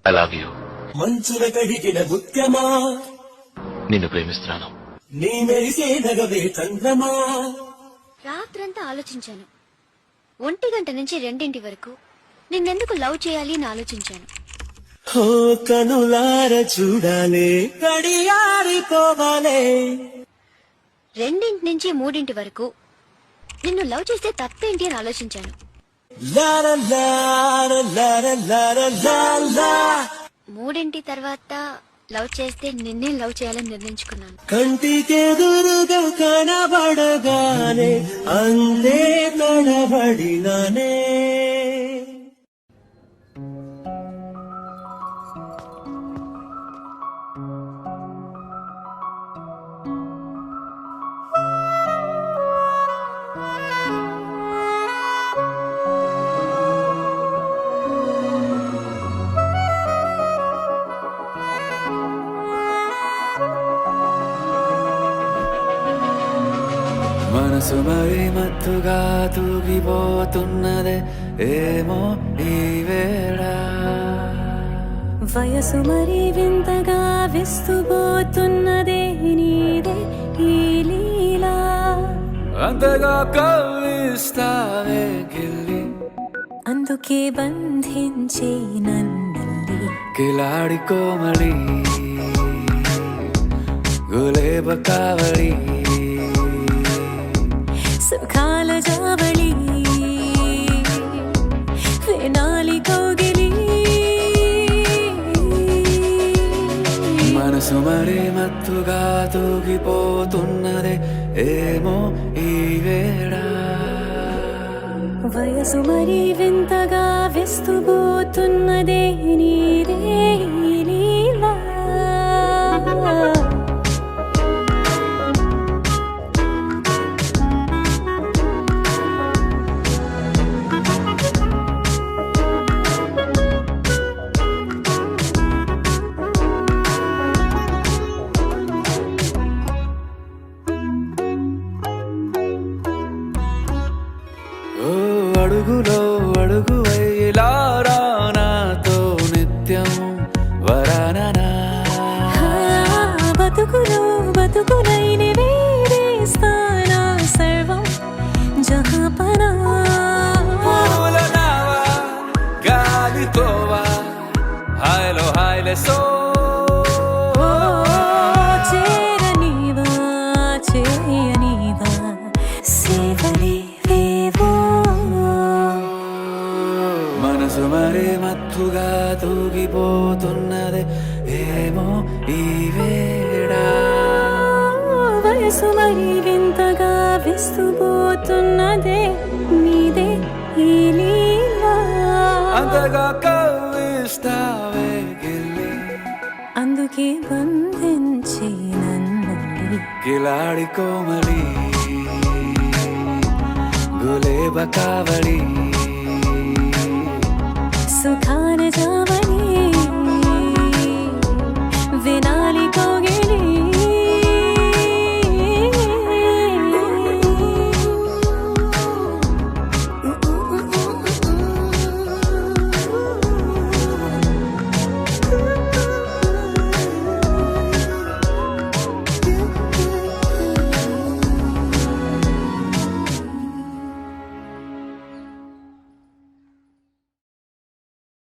I love you. మంచుల కడిగిన ముత్యమా నిన్ను ప్రేమిస్తున్నాను. నీ మెరిసే నగవే చంద్రమా. రాత్రంతా ఆలోచించాను. 1 గంట నుంచి 2 వరకు నిన్నెందుకు లవ్ చేయాలి అని ఆలోచించాను. ఓ కనులార చూడాలే కడియారిపోవాలే. 2 నుంచి 3 వరకు నిన్ను లవ్ చేస్తే తప్పేంటి అని ఆలోచించాను. లార లార లార లార లాలా. 3 తర్వాత లవ్ చేస్తే నిన్నే లవ్ చేయాలని నిర్ణయించుకున్నాను. కంటికెదురుగా కనబడగానే అందే తడబడినానే. మనసు మరి మత్తుగా తూగిపోతున్నదే ఏమో ఈ వేళ. వయసు మరి వింతగా విస్తుపోతున్నదే నీదే ఈ లీలా. అంతగా కవ్విస్తావే గిల్లి, అందుకే బంధించి నన్నల్లి. కిలాడి కోమలి గులేబ కావలి, సుఖాల జావళి వేనాలి కౌగిలి. మనసు మరి మత్తుగా తూగిపోతున్నదే ఏమో ఈ వేళ. వయసు మరి వింతగా విస్తుపోతున్నదే నీదే ఈ లీలా. అడుగులో అడుగు ఇలా నాతో నిత్యం వరాననా. బతుకులో బతుకులైన వేరేస్తానా సర్వం జహాపనా. గాలితోవా హాయ్లో హాయ్లే సో చేరనివా చేయనివా సేవలేవేవో. మనసు మరి మత్తుగా తూగిపోతున్నదే ఏమో ఈ వేళ. వయసు మరి వింతగా విస్తుపోతున్నదే నీదే ఈ లీలా. అంతగా కవ్విస్తావే గిల్లి, అందుకే బంధించి నన్నల్లి. కిలాడి కోమలి గులేబ కావలి, సుఖాన జావ